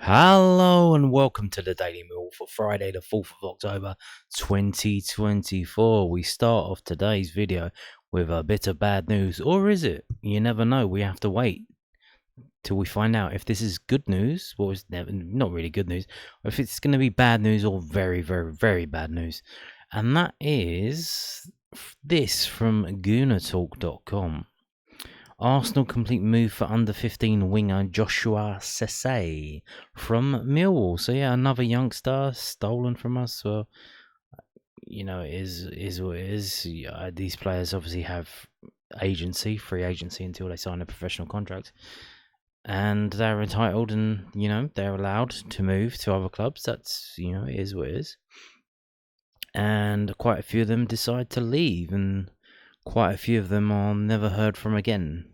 Hello and welcome to the Daily Mill for Friday the 4th of October 2024. We start off today's video with a bit of bad news, or is it? You never know. We have to wait till we find out if this is good news, or it's not really good news, or if it's going to be bad news or very, very, very bad news. And that is this from GoonerTalk.com. Arsenal complete move for under-15 winger Joshua Sese from Millwall. So yeah, another youngster stolen from us. Well, you know, it is what it is. These players obviously have free agency until they sign a professional contract, and they're entitled, and they're allowed to move to other clubs. That's it is what it is. And quite a few of them decide to leave, and quite a few of them are never heard from again.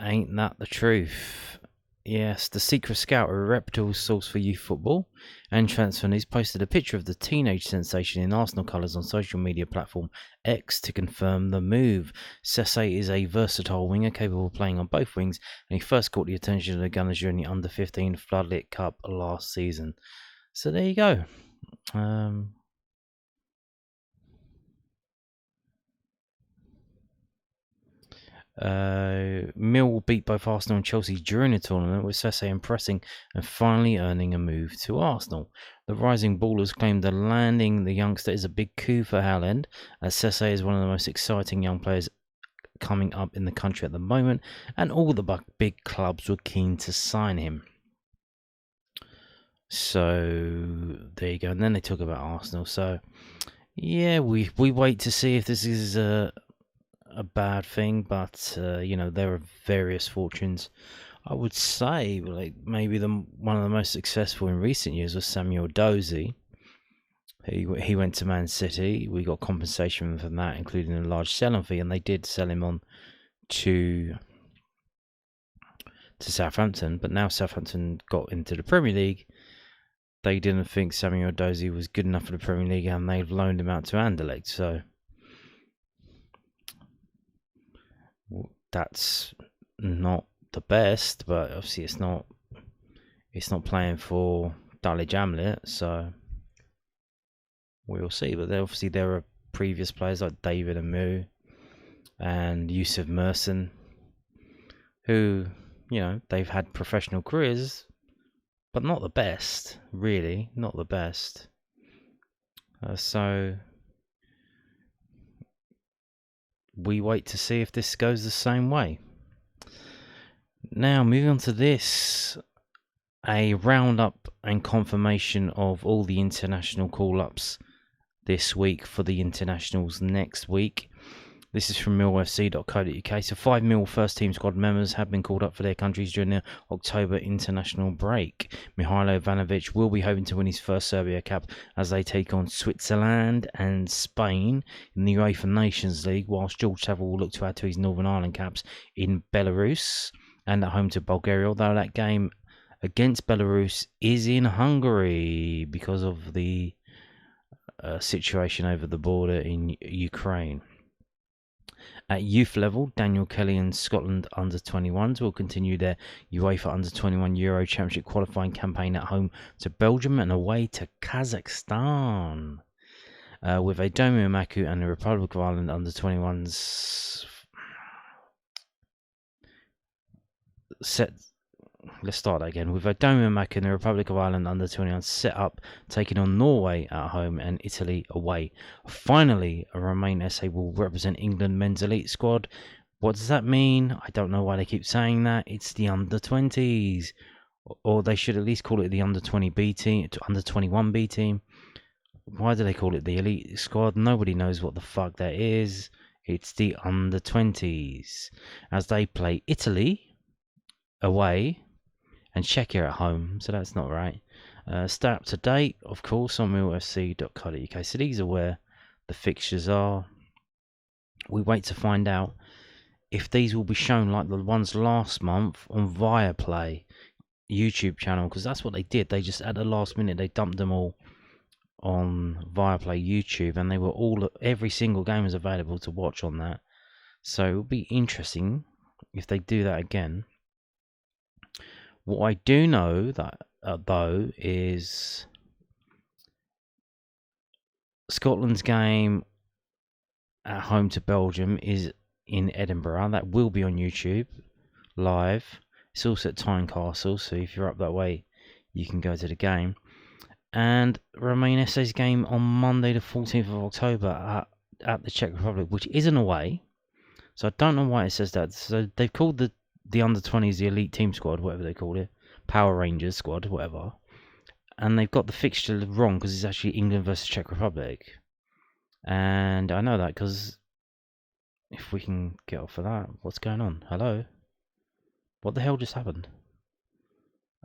Ain't that the truth? Yes, the Secret Scout, a reputable source for youth football and transfer news, posted a picture of the teenage sensation in Arsenal colours on social media platform X to confirm the move. Sese is a versatile winger capable of playing on both wings, and he first caught the attention of the Gunners during the Under-15 Floodlit Cup last season. So there you go. Mill beat both Arsenal and Chelsea during the tournament, with Sese impressing and finally earning a move to Arsenal. The Rising Ballers claimed that landing the youngster is a big coup for Haaland, as Sese is one of the most exciting young players coming up in the country at the moment, and all the big clubs were keen to sign him. So there you go. And then they talk about Arsenal. So yeah, we wait to see if this is a bad thing, but there are various fortunes. I would say like maybe one of the most successful in recent years was Samuel Dozie. He went to Man City. We got compensation from that, including a large selling fee, and they did sell him on to Southampton. But now Southampton got into the Premier League. They didn't think Samuel Dozie was good enough for the Premier League, and they've loaned him out to Anderlecht. So that's not the best, but obviously it's not playing for Dulwich Hamlet, so we'll see. But there are previous players like David Amu and Yusuf Merson who they've had professional careers, but not the best, really, not the best. So we wait to see if this goes the same way. Now, moving on to this, a roundup and confirmation of all the international call-ups this week for the internationals next week. This is from millfc.co.uk. So 5 Mill first team squad members have been called up for their countries during the October international break. Mihailo Ivanovic will be hoping to win his first Serbia cap as they take on Switzerland and Spain in the UEFA Nations League, whilst George Saville will look to add to his Northern Ireland caps in Belarus and at home to Bulgaria, although that game against Belarus is in Hungary because of the situation over the border in Ukraine. At youth level, Daniel Kelly and Scotland under-21s will continue their UEFA under-21 Euro Championship qualifying campaign at home to Belgium and away to Kazakhstan. With Adomi Amaku and the Republic of Ireland under-21s set. Let's start that again. With Adomi Amaku and the Republic of Ireland under-21 set up, taking on Norway at home and Italy away. Finally, Romain Esses will represent England men's elite squad. What does that mean? I don't know why they keep saying that. It's the under-20s. Or they should at least call it the under-20 B team, under-21 B team. Why do they call it the elite squad? Nobody knows what the fuck that is. It's the under-20s. As they play Italy away and Czechia at home, so that's not right. Stay up to date, of course, on millfc.co.uk. So these are where the fixtures are. We wait to find out if these will be shown like the ones last month on Viaplay YouTube channel, because that's what they did. They just at the last minute they dumped them all on Viaplay YouTube, and they were every single game is available to watch on that. So it will be interesting if they do that again. What I do know that though is Scotland's game at home to Belgium is in Edinburgh. That will be on YouTube live. It's also at Tynecastle, so if you're up that way, you can go to the game. And Romain Esses' game on Monday the 14th of October at the Czech Republic, which isn't away. So I don't know why it says that. So they've called the under-20s the elite team squad, whatever they called it. Power Rangers squad, whatever. And they've got the fixture wrong because it's actually England versus Czech Republic. And I know that because if we can get off of that, what's going on? Hello? What the hell just happened?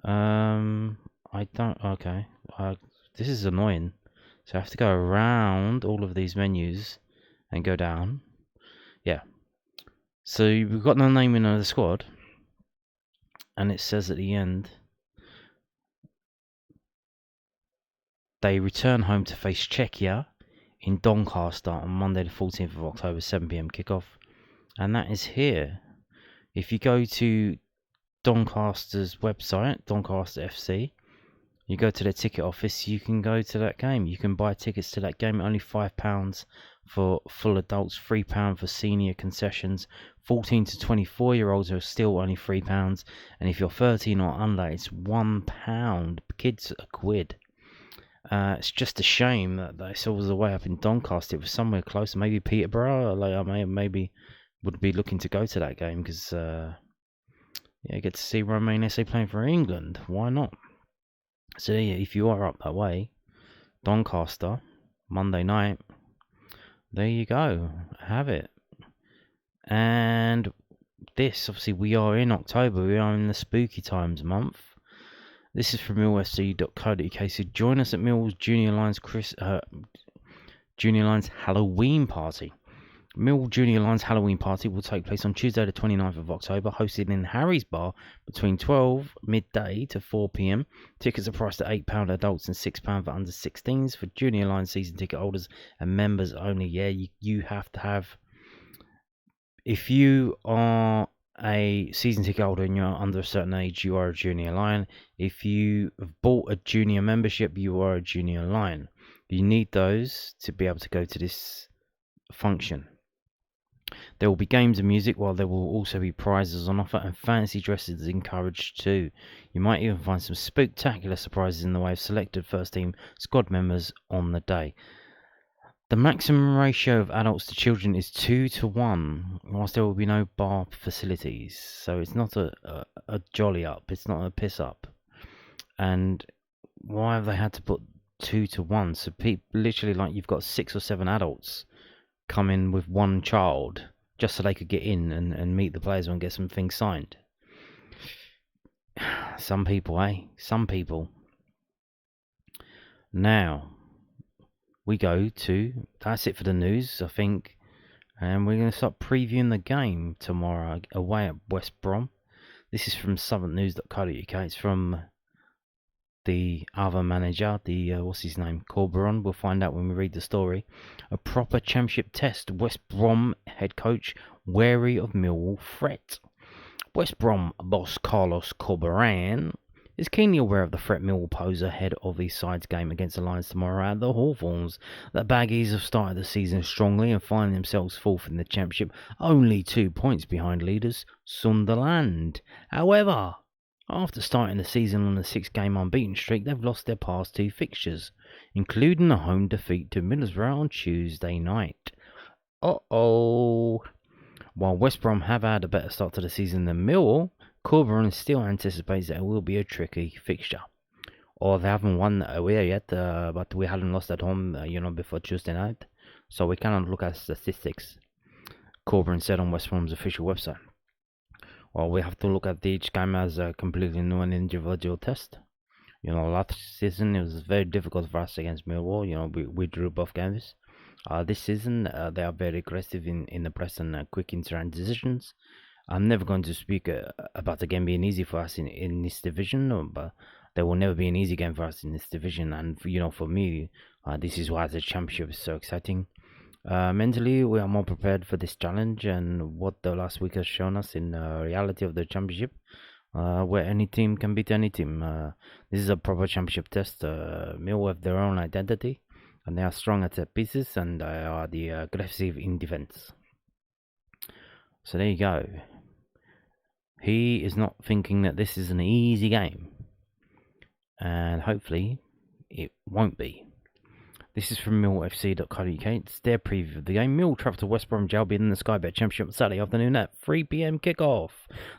I don't... Okay. This is annoying. So I have to go around all of these menus and go down. Yeah. So we've got the naming of the squad. And it says at the end, they return home to face Czechia in Doncaster on Monday the 14th of October, 7 p.m. kickoff. And that is here. If you go to Doncaster's website, Doncaster FC, you go to the ticket office, you can go to that game. You can buy tickets to that game at only £5 for full adults, £3 for senior concessions. 14 to 24-year-olds are still only £3. And if you're 13 or under, it's £1. Kids a quid. It's just a shame that it's all the way up in Doncaster. It was somewhere closer, maybe Peterborough. Like I maybe would be looking to go to that game because yeah, get to see Romain Esses playing for England. Why not? So yeah, if you are up that way, Doncaster, Monday night, there you go, have it. And this, obviously, we are in October. We are in the spooky times month. This is from millfc.co.uk. So join us at Millwall's Junior Lions Halloween party. Millwall Junior Lions Halloween party will take place on Tuesday the 29th of October, hosted in Harry's Bar between 12 midday to 4 p.m. Tickets are priced at £8 adults and £6 for under 16s. For Junior Lions season ticket holders and members only. Yeah, you have to have... If you are a season ticket holder and you're under a certain age, you are a Junior Lion. If you have bought a junior membership, you are a Junior Lion. You need those to be able to go to this function. There will be games and music, while there will also be prizes on offer, and fancy dresses is encouraged too. You might even find some spectacular surprises in the way of selected first team squad members on the day. The maximum ratio of adults to children is 2 to 1, whilst there will be no bar facilities. So it's not a jolly up, it's not a piss up. And why have they had to put 2 to 1? So literally, like, you've got 6 or 7 adults come in with one child just so they could get in and meet the players and get some things signed. Some people, eh? Some people. Now, we go to... That's it for the news, I think. And we're going to start previewing the game tomorrow away at West Brom. This is from southernnews.co.uk. It's from the other manager, what's his name, Corberon. We'll find out when we read the story. A proper championship test. West Brom head coach wary of Millwall threat. West Brom boss Carlos Corberan is keenly aware of the threat Millwall pose ahead of the side's game against the Lions tomorrow at the Hawthorns. The Baggies have started the season strongly and find themselves fourth in the championship, only 2 points behind leaders Sunderland. However, after starting the season on a 6-game unbeaten streak, they've lost their past 2 fixtures, including a home defeat to Middlesbrough on Tuesday night. Uh-oh. While West Brom have had a better start to the season than Millwall, Corberan still anticipates that it will be a tricky fixture. Or they haven't won away yet, but we haven't lost at home, before Tuesday night, so we cannot look at statistics, Corberan said on West Brom's official website. Well, we have to look at each game as a completely new and individual test. Last season it was very difficult for us against Millwall. We drew both games. This season they are very aggressive in the press and quick in transitions. I'm never going to speak about the game being easy for us in this division, but there will never be an easy game for us in this division. And for me, this is why the championship is so exciting. Mentally, we are more prepared for this challenge, and what the last week has shown us in reality of the championship, where any team can beat any team. This is a proper championship test. Millwall have their own identity, and they are strong at set pieces, and they are the aggressive in defense. So there you go. He is not thinking that this is an easy game, and hopefully it won't be. This is from millfc.co.uk. It's their preview of the game. Mill travel to West Bromwich Albion in the Sky Bet Championship on Saturday afternoon at 3 p.m. kickoff.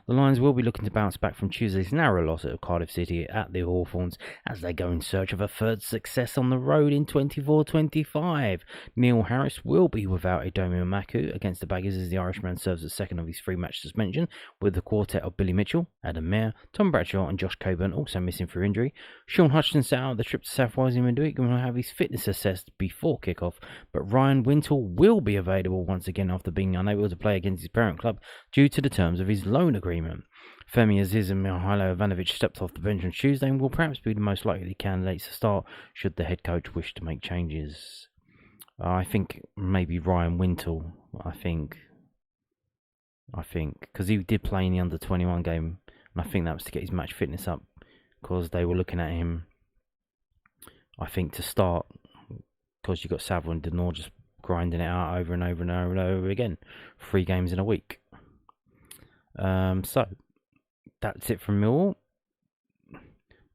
The Lions will be looking to bounce back from Tuesday's narrow loss at Cardiff City at the Hawthorns as they go in search of a third success on the road in 24-25. Neil Harris will be without Edomi Maku against the Baggers as the Irishman serves as second of his three-match suspension, with the quartet of Billy Mitchell, Adam Mayer, Tom Bradshaw and Josh Coburn also missing for injury. Sean Hutchinson set out the trip to South Wales in midweek and will have his fitness assessed before kickoff, but Ryan Wintle will be available once again after being unable to play against his parent club due to the terms of his loan agreement. Femi Aziz and Mihailo Ivanovic stepped off the bench on Tuesday and will perhaps be the most likely candidates to start should the head coach wish to make changes. I think maybe Ryan Wintle. I think because he did play in the under-21 game, and I think that was to get his match fitness up because they were looking at him, I think, to start, because you've got Savile and Denor just grinding it out over and over and over and over again. 3 games in a week. So, that's it from Millwall.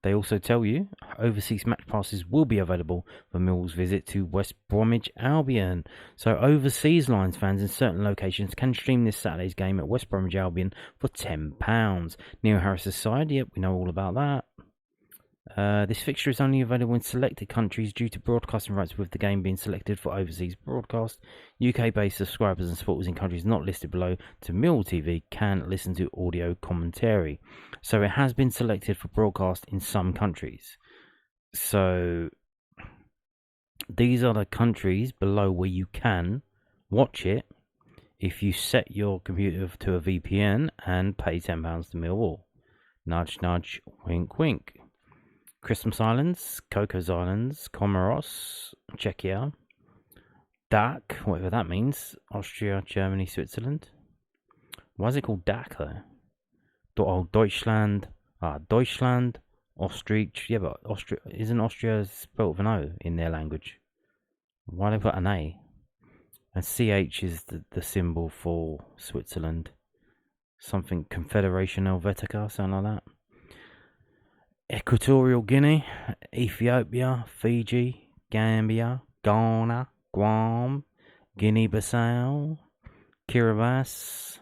They also tell you overseas match passes will be available for Millwall's visit to West Bromwich Albion. So overseas Lions fans in certain locations can stream this Saturday's game at West Bromwich Albion for £10. Neil Harris's side, yep, we know all about that. This fixture is only available in selected countries due to broadcasting rights, with the game being selected for overseas broadcast. UK-based subscribers and supporters in countries not listed below to Millwall TV can listen to audio commentary. So it has been selected for broadcast in some countries. So these are the countries below where you can watch it if you set your computer to a VPN and pay £10 to Millwall. Nudge, nudge, wink, wink. Christmas Islands, Cocos Islands, Comoros, Czechia, DAC, whatever that means, Austria, Germany, Switzerland. Why is it called DAC though? Deutschland, Deutschland, Ostrich, yeah, but isn't Austria spelled with an O in their language? Why they put an A? And CH is the symbol for Switzerland. Something Confederation Helvetica, something like that. Equatorial Guinea, Ethiopia, Fiji, Gambia, Ghana, Guam, Guinea-Bissau, Kiribati.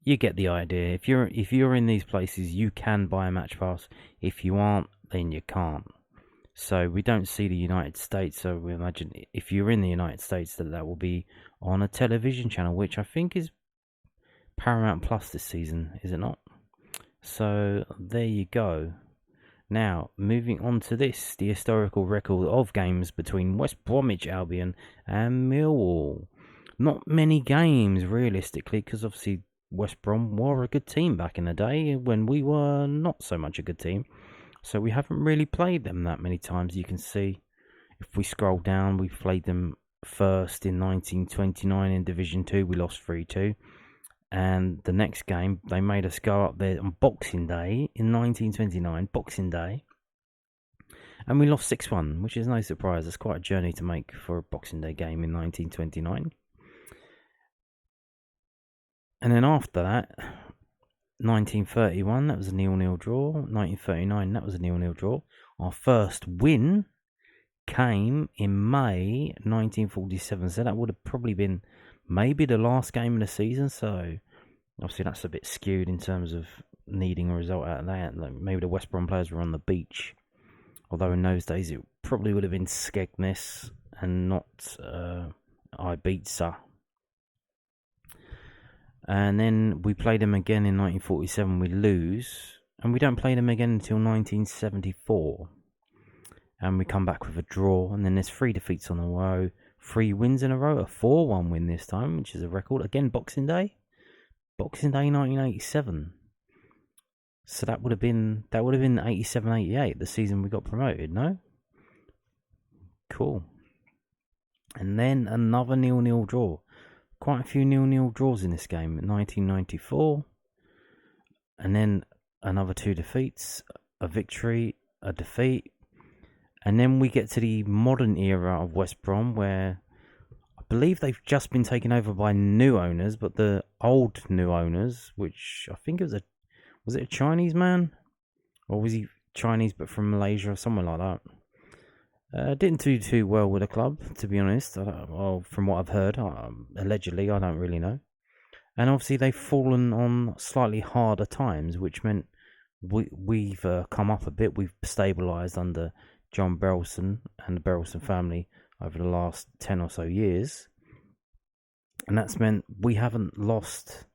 You get the idea. If you're in these places, you can buy a match pass. If you aren't, then you can't. So we don't see the United States. So we imagine if you're in the United States, that will be on a television channel, which I think is Paramount Plus this season, is it not? So there you go. Now, moving on to this, the historical record of games between West Bromwich Albion and Millwall. Not many games, realistically, because obviously West Brom were a good team back in the day when we were not so much a good team. So we haven't really played them that many times. You can see, if we scroll down, we played them first in 1929 in Division 2. We lost 3-2. And the next game, they made us go up there on Boxing Day in 1929, Boxing Day. And we lost 6-1, which is no surprise. It's quite a journey to make for a Boxing Day game in 1929. And then after that, 1931, that was a 0-0 draw. 1939, that was a 0-0 draw. Our first win came in May 1947, so that would have probably been maybe the last game of the season, so obviously that's a bit skewed in terms of needing a result out of that. Like maybe the West Brom players were on the beach, although in those days it probably would have been Skegness and not Ibiza. And then we played them again in 1947, we lose, and we don't play them again until 1974. And we come back with a draw, and then there's 3 defeats on the row. 3 wins in a row, a 4-1 win this time, which is a record. Again, Boxing Day 1987. So that would have been 87-88, the season we got promoted, no? Cool. And then another 0-0 draw. Quite a few 0-0 draws in this game. 1994, and then another 2 defeats, a victory, a defeat, and then we get to the modern era of West Brom, where I believe they've just been taken over by new owners, but the old new owners, which I think was it a Chinese man, or was he Chinese but from Malaysia or somewhere like that? Didn't do too well with the club, to be honest. Well, from what I've heard, allegedly, I don't really know. And obviously, they've fallen on slightly harder times, which meant we've come up a bit. We've stabilised under John Berylson and the Berylson family over the last 10 or so years. And that's meant we haven't lost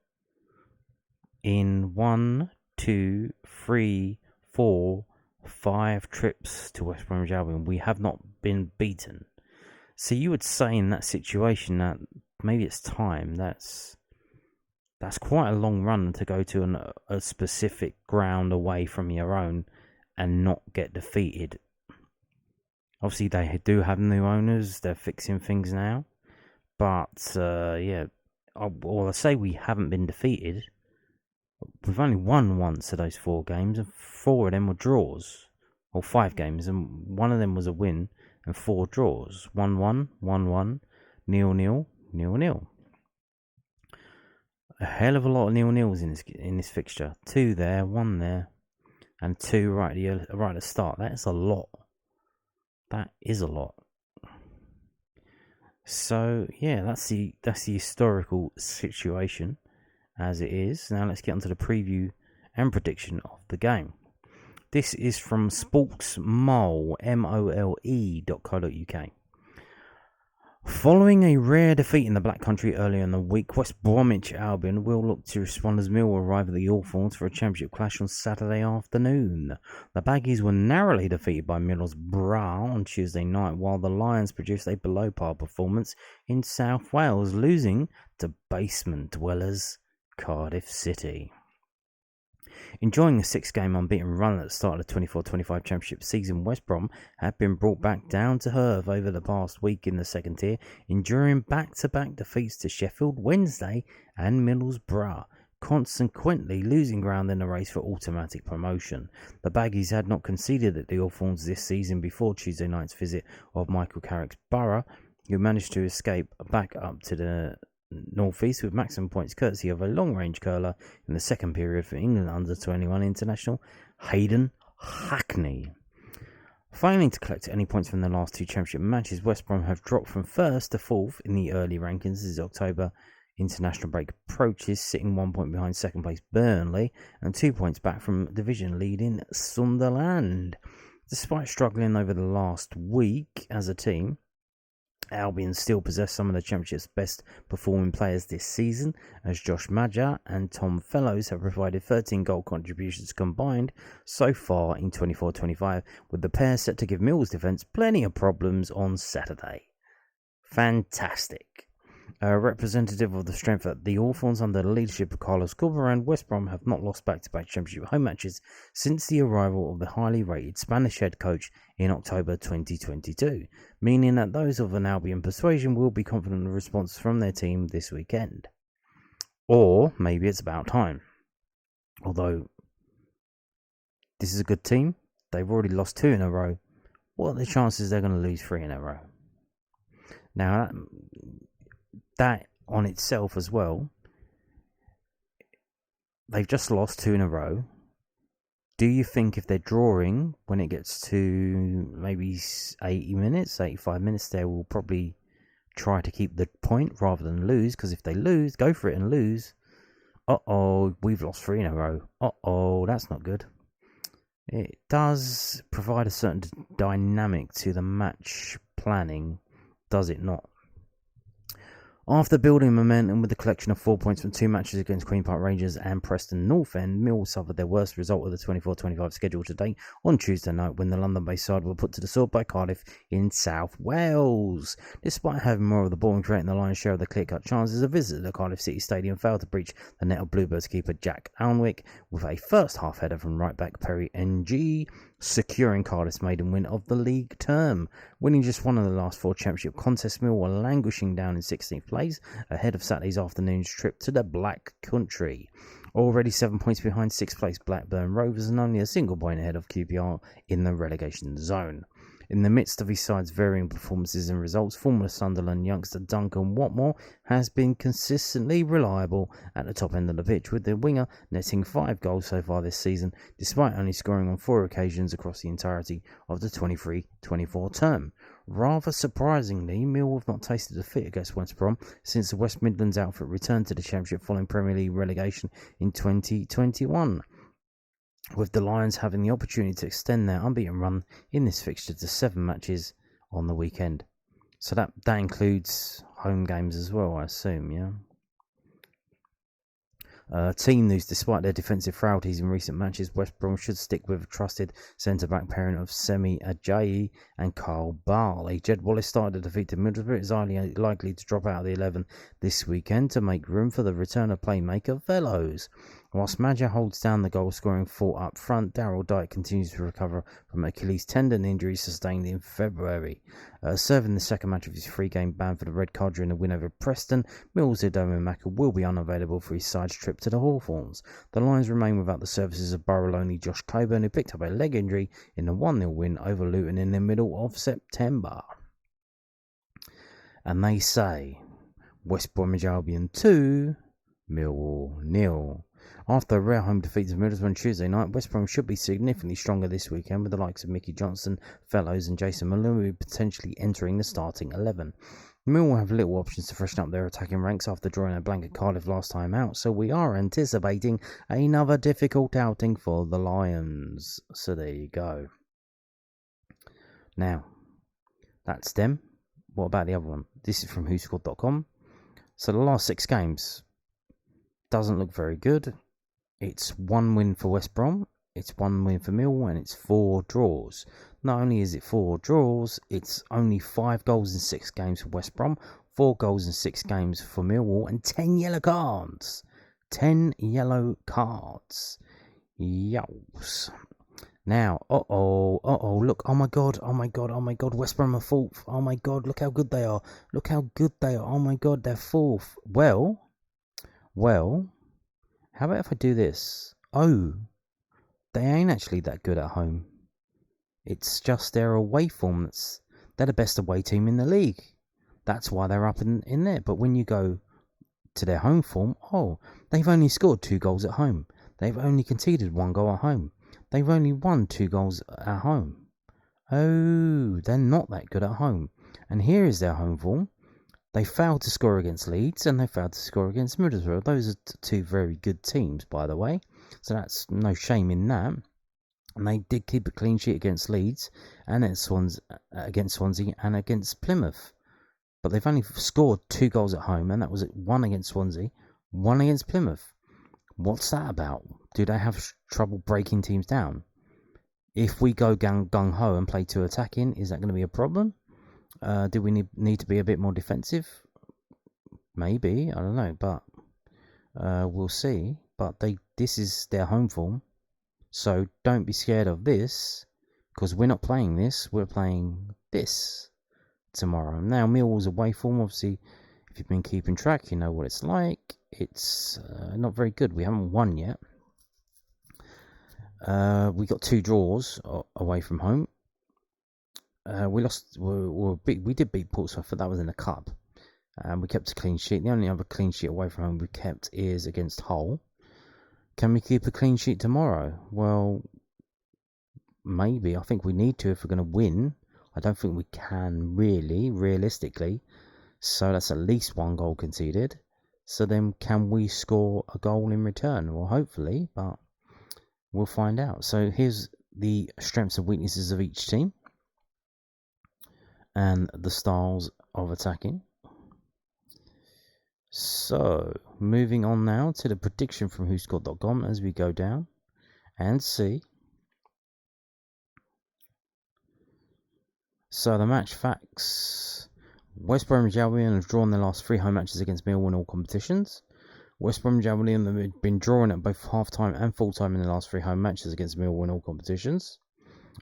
in 1, 2, 3, 4, 5 trips to West Bromwich Albion. We have not been beaten. So you would say in that situation that maybe it's time. That's quite a long run to go to a specific ground away from your own and not get defeated. Obviously, they do have new owners. They're fixing things now. But, yeah, I say we haven't been defeated. We've only won once of those 4 games, and 4 of them were draws. Or 5 games, and 1 of them was a win, and 4 draws. 1-1, 1-1, 0-0, 0-0. A hell of a lot of 0-0s in this fixture. 2 there, 1 there, and 2 right at the start. That's a lot. That is a lot. So yeah, that's the historical situation as it is. Now let's get onto the preview and prediction of the game. This is from sportsmole, mole.co.uk. Following a rare defeat in the Black Country earlier in the week, West Bromwich Albion will look to respond as Millwall arrive at the Hawthorns for a championship clash on Saturday afternoon. The Baggies were narrowly defeated by Middlesbrough on Tuesday night, while the Lions produced a below-par performance in South Wales, losing to basement dwellers Cardiff City. Enjoying a 6-game unbeaten run at the start of the 24-25 Championship season, West Brom have been brought back down to earth over the past week in the second tier, enduring back-to-back defeats to Sheffield Wednesday and Middlesbrough, consequently losing ground in the race for automatic promotion. The Baggies had not conceded at the Hawthorns this season before Tuesday night's visit of Michael Carrick's Borough, who managed to escape back up to the northeast with maximum points courtesy of a long-range curler in the second period for England under-21 international Hayden Hackney. Failing to collect any points from the last 2 championship matches, West Brom have dropped from 1st to 4th in the early rankings as October international break approaches, sitting 1 point behind second place Burnley and 2 points back from division leading Sunderland. Despite struggling over the last week as a team, Albion still possess some of the Championship's best performing players this season, as Josh Maja and Tom Fellows have provided 13 goal contributions combined so far in 24-25, with the pair set to give Mill's defence plenty of problems on Saturday. Fantastic. A representative of the strength at the Hawthorns under the leadership of Carlos Corberán, West Brom have not lost back-to-back Championship home matches since the arrival of the highly rated Spanish head coach in October 2022, meaning that those of an Albion persuasion will be confident in the response from their team this weekend. Or maybe it's about time. Although this is a good team, they've already lost 2 in a row. What are the chances they're going to lose 3 in a row? Now, that on itself as well, they've just lost 2 in a row. Do you think if they're drawing when it gets to maybe 80 minutes, 85 minutes, they will probably try to keep the point rather than lose? Because if they lose, go for it and lose. We've lost 3 in a row. That's not good. It does provide a certain dynamic to the match planning, does it not? After building momentum with the collection of 4 points from 2 matches against Queen Park Rangers and Preston North End, Mill suffered their worst result of the 24-25 schedule to date on Tuesday night when the London-based side were put to the sword by Cardiff in South Wales. Despite having more of the ball and creating the lion's share of the clear-cut chances, a visit to the Cardiff City Stadium failed to breach the net of Bluebirds keeper Jack Alnwick with a first-half header from right-back Perry Ng. securing Cardiff's maiden win of the league term. Winning just one of the last 4 championship contests, Millwall languishing down in 16th place ahead of Saturday's afternoon's trip to the Black Country. Already 7 points behind 6th place Blackburn Rovers and only a single point ahead of QPR in the relegation zone. In the midst of his side's varying performances and results, former Sunderland youngster Duncan Watmore has been consistently reliable at the top end of the pitch, with the winger netting 5 goals so far this season, despite only scoring on 4 occasions across the entirety of the 23-24 term. Rather surprisingly, Millwall have not tasted defeat against West Brom since the West Midlands outfit returned to the Championship following Premier League relegation in 2021. With the Lions having the opportunity to extend their unbeaten run in this fixture to 7 matches on the weekend. So that includes home games as well, I assume, yeah? Team news: despite their defensive frailties in recent matches, West Brom should stick with a trusted centre-back pairing of Semi Ajayi and Carl Barley. Jed Wallace started the defeat to Middlesbrough, is highly likely to drop out of the 11 this weekend to make room for the return of playmaker Velos. Whilst Madja holds down the goal-scoring fort up front, Daryl Dyke continues to recover from Achilles tendon injury sustained in February. Serving the second match of his 3-game ban for the red card during the win over Preston, Mills Maka will be unavailable for his side's trip to the Hawthorns. The Lions remain without the services of Borough-only Josh Coburn, who picked up a leg injury in the 1-0 win over Luton in the middle of September. And they say, West Bromwich Albion 2, Millwall 0. After a rare home defeat to Middlesbrough on Tuesday night, West Brom should be significantly stronger this weekend, with the likes of Mickey Johnson, Fellows and Jason Malumi potentially entering the starting 11. Millwall have little options to freshen up their attacking ranks after drawing a blank at Cardiff last time out, so we are anticipating another difficult outing for the Lions. So there you go. Now, that's them. What about the other one? This is from WhoScored.com. So the last 6 games doesn't look very good. It's 1 win for West Brom, it's 1 win for Millwall, and it's 4 draws. Not only is it 4 draws, it's only 5 goals in 6 games for West Brom, 4 goals in 6 games for Millwall, and 10 yellow cards. 10 yellow cards. Yows. Now, look, oh my god, West Brom are 4th. Oh my god, look how good they are. Oh my god, they're 4th. Well, how about if I do this? Oh, they ain't actually that good at home. It's just their away form they're the best away team in the league. That's why they're up in there. But when you go to their home form, they've only scored 2 goals at home. They've only conceded 1 goal at home. They've only won 2 goals at home. Oh, they're not that good at home. And here is their home form. They failed to score against Leeds and they failed to score against Middlesbrough. Those are 2 very good teams, by the way. So that's no shame in that. And they did keep a clean sheet against Leeds and against Swansea and against Plymouth. But they've only scored 2 goals at home, and that was 1 against Swansea, 1 against Plymouth. What's that about? Do they have trouble breaking teams down? If we go gung-ho and play 2 attacking, is that going to be a problem? Do we need to be a bit more defensive? Maybe, I don't know, but we'll see. But this is their home form, so don't be scared of this, because we're not playing this, we're playing this tomorrow. Now, Millwall's away form, obviously, if you've been keeping track, you know what it's like. It's not very good. We haven't won yet. We got 2 draws away from home. We lost. We did beat Portsmouth, but that was in the cup. We kept a clean sheet. The only other clean sheet away from home we kept is against Hull. Can we keep a clean sheet tomorrow? Well, maybe. I think we need to if we're going to win. I don't think we can really, realistically. So that's at least 1 goal conceded. So then can we score a goal in return? Well, hopefully, but we'll find out. So here's the strengths and weaknesses of each team and the styles of attacking. So, moving on now to the prediction from WhoScored.com as we go down and see. So, the match facts. West Bromwich Albion have drawn their last 3 home matches against Millwall in all competitions. West Bromwich Albion have been drawing at both half-time and full-time in the last 3 home matches against Millwall in all competitions.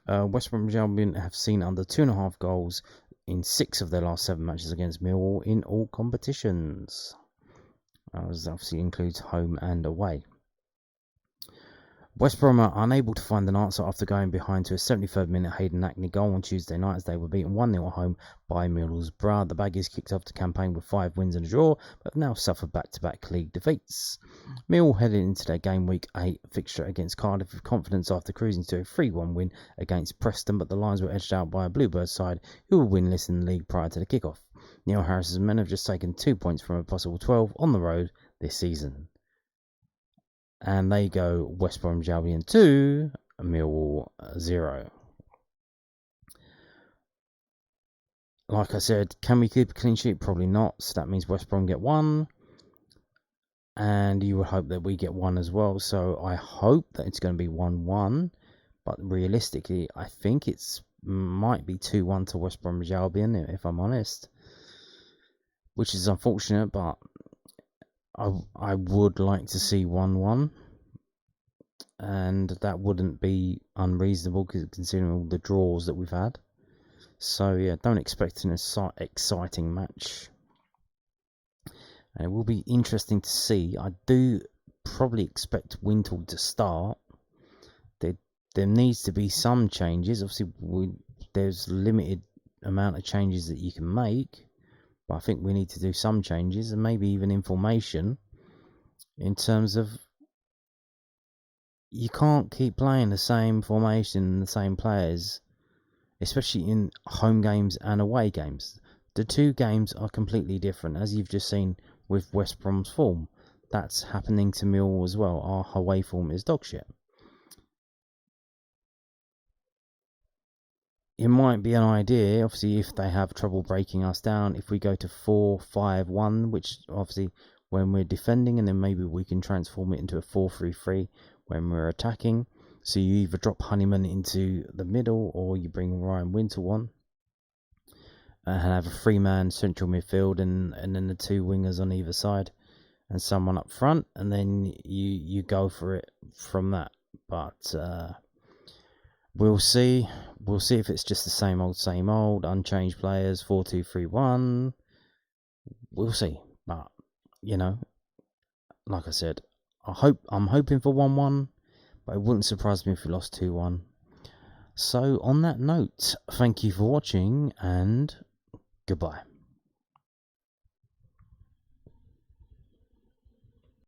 West Bromwich Albion have seen under 2.5 goals in 6 of their last 7 matches against Millwall in all competitions. This obviously includes home and away. West Brom are unable to find an answer after going behind to a 73rd minute Hayden Hackney goal on Tuesday night as they were beaten 1-0 at home by Middlesbrough. The Baggies kicked off the campaign with 5 wins and a draw, but have now suffered back-to-back league defeats. Millwall headed into their game week 8 fixture against Cardiff with confidence after cruising to a 3-1 win against Preston, but the Lions were edged out by a Bluebirds side who were winless in the league prior to the kick-off. Neil Harris's men have just taken 2 points from a possible 12 on the road this season. And they go West Bromwich Albion 2, Millwall 0. Like I said, can we keep a clean sheet? Probably not. So that means West Brom get 1. And you would hope that we get 1 as well. So I hope that it's going to be 1-1. But realistically, I think it's might be 2-1 to West Bromwich Albion, if I'm honest. Which is unfortunate, but I would like to see 1-1, and that wouldn't be unreasonable considering all the draws that we've had. So yeah, don't expect an exciting match, and it will be interesting to see. I do probably expect Wintle to start. There needs to be some changes. Obviously, there's limited amount of changes that you can make. But I think we need to do some changes and maybe even information in terms of you can't keep playing the same formation and the same players, especially in home games and away games. The two games are completely different, as you've just seen with West Brom's form. That's happening to Millwall as well. Our away form is dog shit. It might be an idea, obviously, if they have trouble breaking us down, if we go to 4-5-1, which obviously when we're defending, and then maybe we can transform it into a 4-3-3 when we're attacking. So you either drop Honeyman into the middle or you bring Ryan Wintle on and have a 3-man central midfield and then the 2 wingers on either side and someone up front, and then you go for it from that. But we'll see. We'll see if it's just the same old, unchanged players, 4-2-3-1. We'll see. But, like I said, I'm hoping for 1-1, but it wouldn't surprise me if we lost 2-1. So, on that note, thank you for watching, and goodbye.